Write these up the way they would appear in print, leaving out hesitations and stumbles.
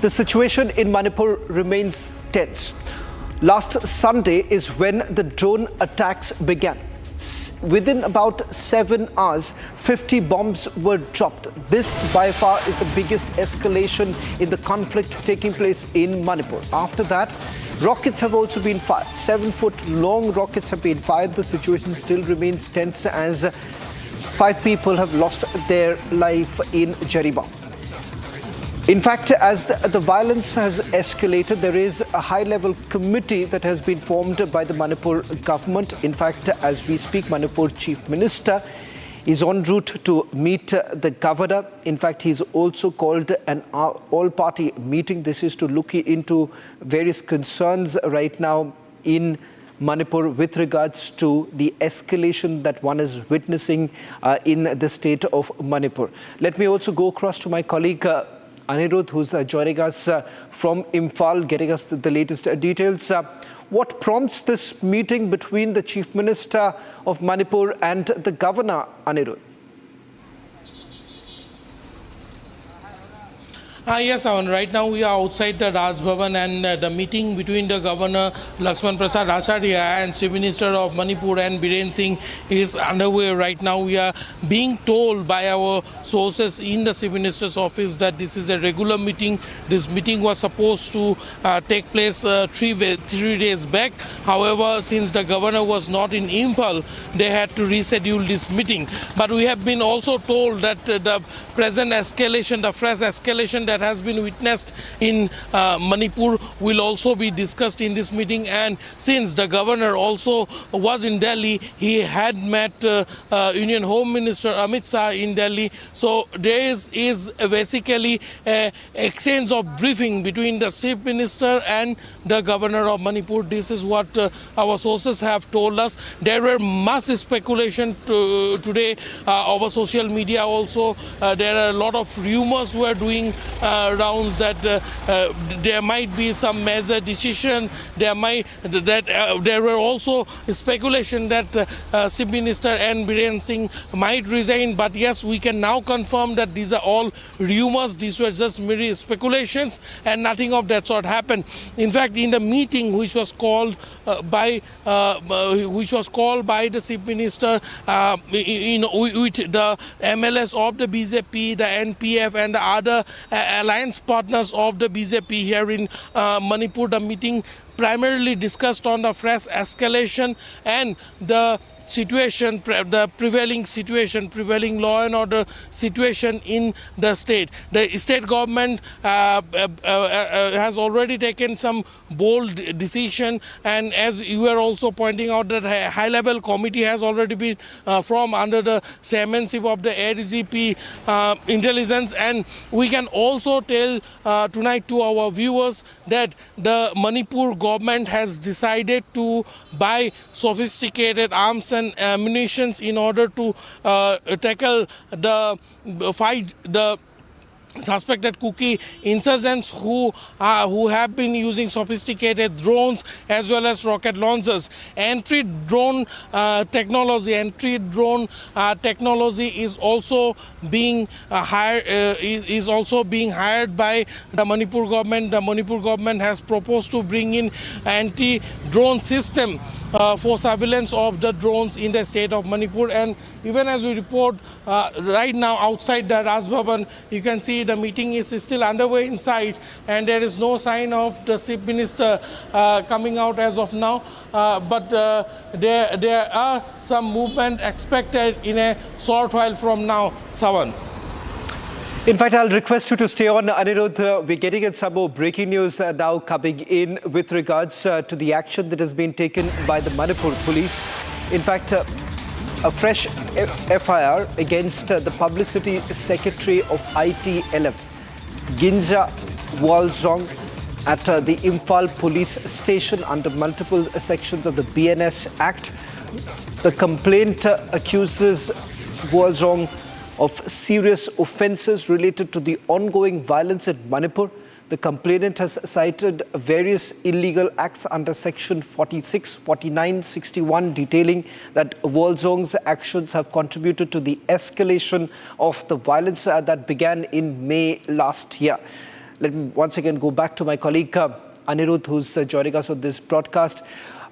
The situation in Manipur remains tense. Last Sunday is when the drone attacks began. Within about 7 hours, 50 bombs were dropped. This by far is the biggest escalation in the conflict taking place in Manipur. After that, rockets have also been fired. 7-foot-long rockets have been fired. The situation still remains tense as 5 people have lost their life in Jariba. In fact, as the violence has escalated, there is a high-level committee that has been formed by the Manipur government. In fact, as we speak, Manipur Chief Minister is en route to meet the governor. In fact, he's also called an all-party meeting. This is to look into various concerns right now in Manipur with regards to the escalation that one is witnessing in the state of Manipur. Let me also go across to my colleague Anirudh, who's joining us from Imphal, getting us the latest details. What prompts this meeting between the Chief Minister of Manipur and the Governor, Anirudh? Yes, Avan. Right now we are outside the Raj Bhavan and the meeting between the Governor Lakshman Prasad Acharya and Chief Minister of Manipur and Biren Singh is underway right now. We are being told by our sources in the Chief Minister's office that this is a regular meeting. This meeting was supposed to take place 3 days back. However, since the Governor was not in Imphal, they had to reschedule this meeting. But we have been also told that the present escalation, the fresh escalation that has been witnessed in Manipur will also be discussed in this meeting. And since the governor also was in Delhi, he had met Union Home Minister Amit Shah in Delhi. So there is basically an exchange of briefing between the Chief Minister and the governor of Manipur. This is what our sources have told us. There were mass speculation today over social media also. There are a lot of rumors were doing rounds that there might be some major decision. There were also speculation that Chief Minister and Biren Singh might resign. But yes, we can now confirm that these are all rumors. These were just mere speculations, and nothing of that sort happened. In fact, in the meeting which was called by the Chief Minister, with the MLS of the BJP, the NPF, and the other alliance partners of the BJP here in Manipur, the meeting primarily discussed on the fresh escalation and the situation, the prevailing law and order situation in the state. The state government has already taken some bold decision, and as you were also pointing out, that a high-level committee has already been formed under the chairmanship of the ADGP intelligence. And we can also tell tonight to our viewers that the Manipur government has decided to buy sophisticated arms and ammunitions in order to tackle the fight the suspected Kuki insurgents who have been using sophisticated drones as well as rocket launchers. Anti-drone technology is also being hired by the Manipur government. The Manipur government has proposed to bring in anti-drone system for surveillance of the drones in the state of Manipur. And even as we report right now outside the Raj Bhavan, you can see the meeting is still underway inside, and there is no sign of the Chief Minister coming out as of now. But there are some movement expected in a short while from now. Sawan. In fact, I'll request you to stay on, Anirudh. We're getting at some more breaking news now coming in with regards to the action that has been taken by the Manipur police. In fact, a fresh FIR against the Publicity Secretary of ITLF, Ginja Walzong, at the Imphal police station under multiple sections of the BNS Act. The complaint accuses Walzong of serious offences related to the ongoing violence in Manipur. The complainant has cited various illegal acts under Section 46, 49, 61, detailing that Walzong's actions have contributed to the escalation of the violence that began in May last year. Let me once again go back to my colleague Anirudh, who's joining us on this broadcast.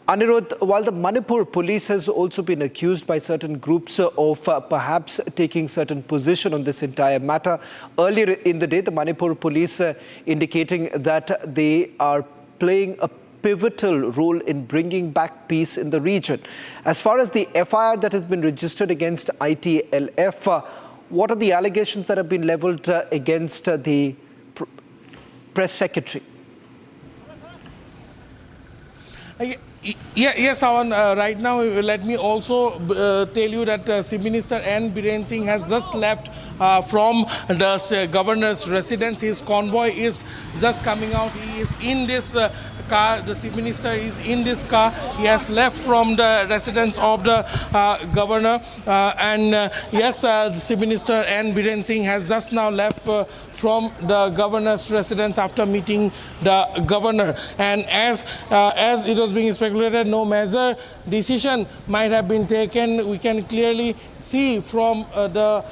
Anirudh, while the Manipur police has also been accused by certain groups of perhaps taking certain position on this entire matter, earlier in the day, the Manipur police indicating that they are playing a pivotal role in bringing back peace in the region. As far as the FIR that has been registered against ITLF, what are the allegations that have been leveled against the press secretary? Yes, Awan, right now let me also tell you that Chief Minister N. Biren Singh has just left from the governor's residence. His convoy is just coming out. He is in this car. The Chief Minister is in this car. He has left from the residence of the governor. Yes, the Chief Minister N. Biren Singh has just now left from the governor's residence after meeting the governor. And as it was being speculated, no major decision might have been taken. We can clearly see from the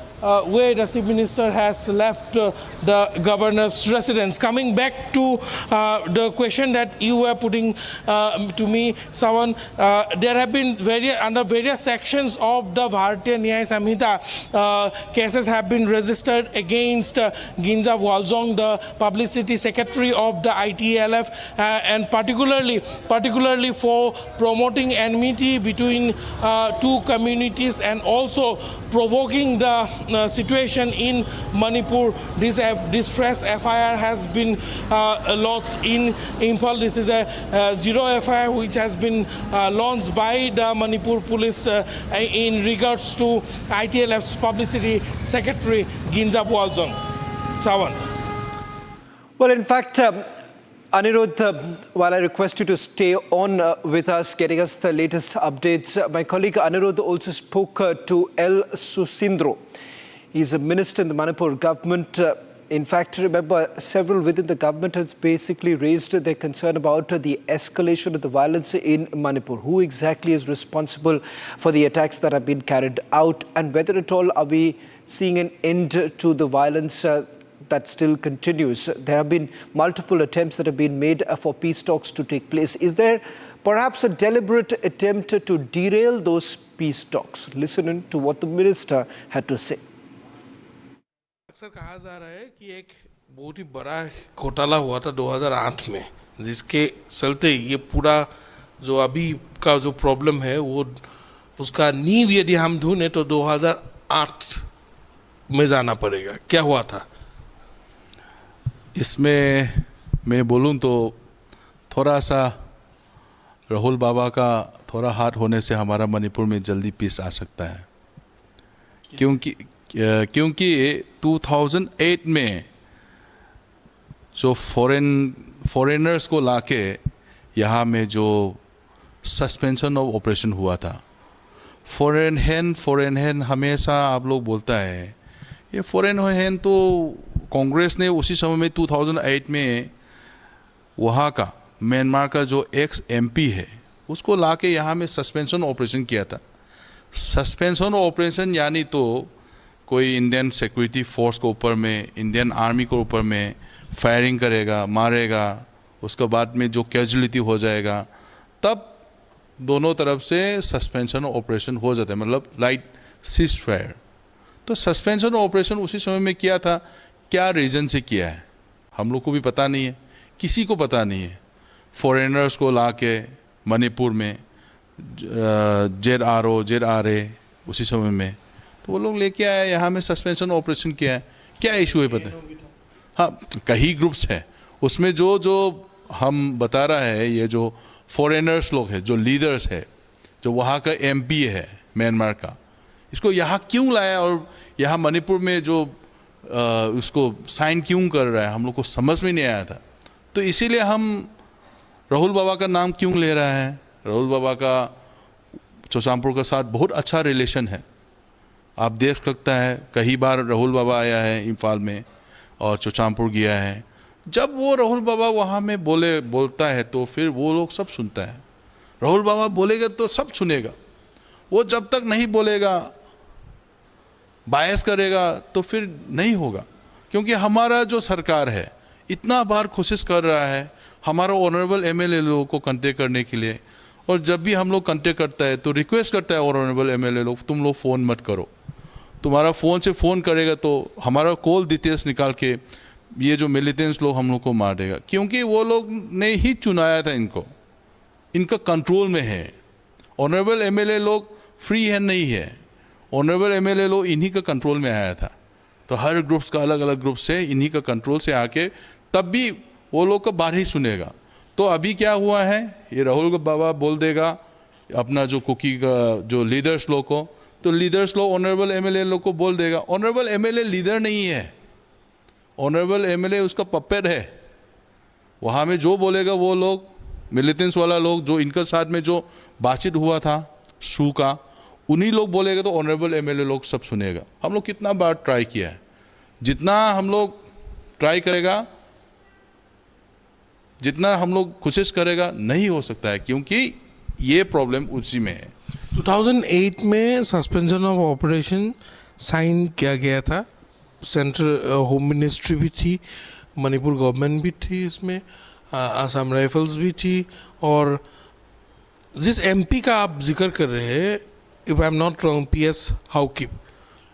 way the Chief Minister has left the governor's residence. Coming back to the question that you were putting to me, Sawan, there have been under various sections of the Bharatiya Nyaya Samhita, cases have been registered against Ginja Walzong, the publicity secretary of the ITLF, and particularly for promoting enmity between two communities and also provoking the situation in Manipur. This distress FIR has been launched in Imphal. This is a zero FIR which has been launched by the Manipur police in regards to ITLF's publicity secretary Ginja Walzong. Sawan. Well, in fact, Anirudh, while I request you to stay on with us, getting us the latest updates, my colleague Anirudh also spoke to L. Susindro. He's a minister in the Manipur government. In fact, remember, several within the government has basically raised their concern about the escalation of the violence in Manipur. Who exactly is responsible for the attacks that have been carried out, and whether at all are we seeing an end to the violence that still continues? There have been multiple attempts that have been made for peace talks to take place. Is there perhaps a deliberate attempt to derail those peace talks? Listen to what the minister had to say. अक्सर कहा जा रहा है कि एक बहुत ही बड़ा घोटाला हुआ था 2008 में, जिसके चलते ये पूरा जो अभी का जो प्रॉब्लम है वो उसका नींव यदि हम ढूंढें तो 2008 में जाना पड़ेगा. क्या हुआ था इसमें? मैं बोलूं तो थोड़ा सा राहुल बाबा का थोड़ा हाथ होने से हमारा मणिपुर में जल्दी पीस आ सकता है, क्योंकि 2008 में जो फॉरेनर्स को लाके यहाँ में जो सस्पेंशन ऑफ ऑपरेशन हुआ था, फॉरेन हैंड हमेशा आप लोग बोलता है, ये फॉरेन हैंड तो कांग्रेस ने उसी समय में 2008 में वहाँ का म्यांमार का जो एक्स MP है उसको लाके यहाँ में सस्पेंशन ऑपरेशन किया था. सस्पेंशन ऑपरेशन यानी तो कोई इंडियन सिक्योरिटी फोर्स के ऊपर में, इंडियन आर्मी के ऊपर में फायरिंग करेगा, मारेगा, उसके बाद में जो कैजुअलिटी हो जाएगा, तब दोनों तरफ से सस्पेंशन ऑपरेशन हो जाता है, मतलब लाइट सीज फायर. तो सस्पेंशन ऑपरेशन उसी समय में किया था. क्या रीज़न से किया है हम लोग को भी पता नहीं है, किसी को पता नहीं है. फॉरेनर्स को ला के मणिपुर में ZRA उसी समय में तो वो लोग लेके आए, यहाँ में सस्पेंशन ऑपरेशन किया है. क्या इशू है पता है? हाँ, कई ग्रुप्स हैं उसमें. जो हम बता रहा है, ये जो फॉरेनर्स लोग हैं, जो लीडर्स है, जो वहाँ का MP है म्यांमार का, इसको यहाँ क्यों लाया और यहाँ मणिपुर में जो उसको साइन क्यों कर रहा है, हम लोग को समझ में नहीं आया था. तो इसीलिए हम राहुल बाबा का नाम क्यों ले रहा है. राहुल बाबा का चौसामपुर के साथ बहुत अच्छा रिलेशन है. आप देख सकता है, कई बार राहुल बाबा आया है इम्फाल में और चौसामपुर गया है. जब वो राहुल बाबा वहाँ में बोलता है तो फिर वो लोग सब सुनता है. राहुल बाबा बोलेगा तो सब सुनेगा. वो जब तक नहीं बोलेगा, बायस करेगा, तो फिर नहीं होगा. क्योंकि हमारा जो सरकार है इतना बार कोशिश कर रहा है हमारा ऑनरेबल एमएलए लोगों को कांटेक्ट करने के लिए, और जब भी हम लोग कांटेक्ट करता है तो रिक्वेस्ट करता है ऑनरेबल एमएलए लोग, तुम लोग फ़ोन मत करो, तुम्हारा फ़ोन से फ़ोन करेगा तो हमारा कॉल डिटेल्स निकाल के ये जो मिलिटेंट्स लोग हम लोग को मार देगा, क्योंकि वो लोग ने ही चुनाया था इनको, इनका कंट्रोल में है। ऑनरेबल एमएलए लोग फ्री हैंड नहीं है, ऑनरेबल एमएलए लोग इन्हीं का कंट्रोल में आया था। तो हर ग्रुप्स का अलग अलग ग्रुप से इन्हीं का कंट्रोल से आके तब भी वो लोग का बात ही सुनेगा। तो अभी क्या हुआ है, ये राहुल बाबा बोल देगा अपना जो कुकी का जो लीडर्स लोग को, तो लीडर्स लोग ऑनरेबल एमएलए लोग को बोल देगा। ऑनरेबल एमएलए लीडर नहीं है, ऑनरेबल एमएलए उसका पपेट है। वहाँ में जो बोलेगा वो लोग मिलिटेंट्स वाला लोग जो इनके साथ में जो बातचीत हुआ था शू का, उन्हीं लोग बोलेगा तो ऑनरेबल एमएलए लोग सब सुनेगा। हम लोग कितना बार ट्राई किया है, जितना हम लोग ट्राई करेगा, जितना हम लोग कोशिश करेगा नहीं हो सकता है, क्योंकि ये प्रॉब्लम उसी में है। 2008 में सस्पेंशन ऑफ ऑपरेशन साइन किया गया था, सेंट्रल होम मिनिस्ट्री भी थी, मणिपुर गवर्नमेंट भी थी, इसमें आसाम राइफल्स भी थी, और जिस एमपी का आप जिक्र कर रहे हैं, if I am not wrong, PS Haokip,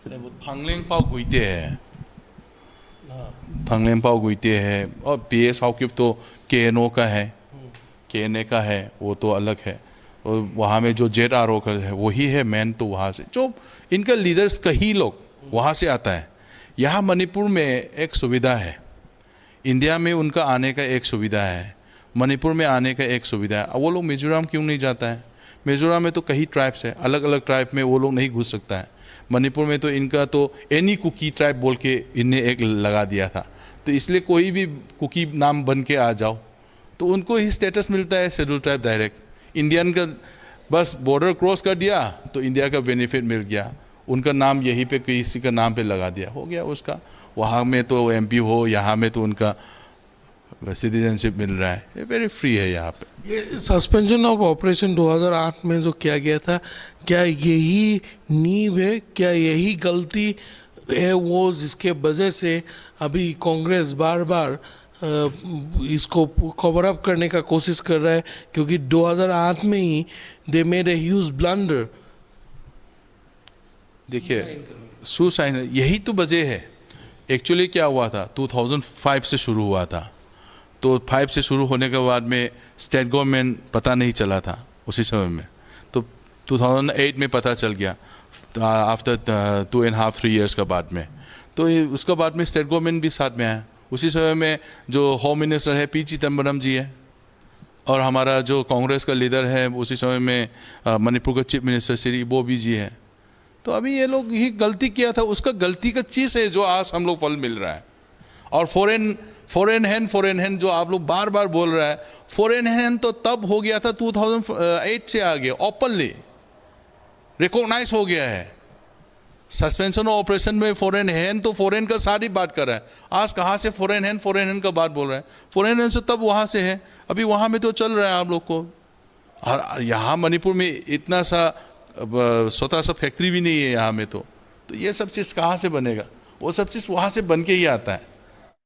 वो थांगलेंगपाओ गुइते है, थांगलेंगपाओ गुइते है, और पीएस हाउकिप तो केएनओ का है, केएनए का है, वो तो अलग है। और वहाँ में जो जेडआरओ का है वही है मैन, तो वहाँ से जो इनका लीडर्स कई लोग वहाँ से आता है। यहाँ मणिपुर में एक सुविधा है, इंडिया में उनका आने का एक सुविधा है, मणिपुर में आने का एक सुविधा है। अब वो लोग मिजोरम क्यों नहीं जाता है? मिजोरम में तो कई ट्राइब्स है, अलग अलग ट्राइब में वो लोग नहीं घुस सकता है। मणिपुर में तो इनका तो एनी कुकी ट्राइब बोल के इनने एक लगा दिया था, तो इसलिए कोई भी कुकी नाम बन के आ जाओ तो उनको ही स्टेटस मिलता है शेड्यूल ट्राइब डायरेक्ट। इंडियन का बस बॉर्डर क्रॉस कर दिया तो इंडिया का बेनिफिट मिल गया, उनका नाम यहीं पे किसी का नाम पे लगा दिया, हो गया उसका। वहाँ में तो एमपी हो, यहाँ में तो उनका सिटीजनशिप मिल रहा है, ये वेरी फ्री है यहाँ पे। ये सस्पेंशन ऑफ ऑपरेशन 2008 में जो किया गया था, क्या यही नींव है, क्या यही गलती है वो जिसके वजह से अभी कांग्रेस बार बार इसको कवर अप करने का कोशिश कर रहा है? क्योंकि 2008 में ही they made a huge blunder. देखिए सुसाइन, यही तो वजह है। एक्चुअली क्या हुआ था, 2005 से शुरू हुआ था, तो 5 से शुरू होने के बाद में स्टेट गवर्नमेंट पता नहीं चला था उसी समय में, तो 2008 में पता चल गया आफ्टर 2.5-3 ईयर्स का बाद में। तो उसके बाद में स्टेट गवर्नमेंट भी साथ में आया। उसी समय में जो होम मिनिस्टर है पी चिदम्बरम जी है, और हमारा जो कांग्रेस का लीडर है उसी समय में मणिपुर का चीफ मिनिस्टर श्री इबोबी जी है। तो अभी ये लोग ही गलती किया था, उसका गलती का चीज़ है जो आज हम लोग फल मिल रहा है। और फॉरेन हैंड जो आप लोग बार बार बोल रहा है, फॉरेन हैंड तो तब हो गया था 2008 से आगे, ओपनली रिकॉग्नाइज हो गया है। सस्पेंशन ऑफ ऑपरेशन में फॉरेन हैंड तो फॉरेन का सारी बात कर रहा है, आज कहाँ से फॉरेन हैंड का बात बोल रहा है? फॉरेन हैंड से तब वहाँ से है, अभी वहाँ में तो चल रहा है आप लोग को। और यहाँ मणिपुर में इतना सा स्वतः सा फैक्ट्री भी नहीं है यहाँ में, तो ये सब चीज़ कहाँ से बनेगा? वो सब चीज़ वहाँ से बन के ही आता है।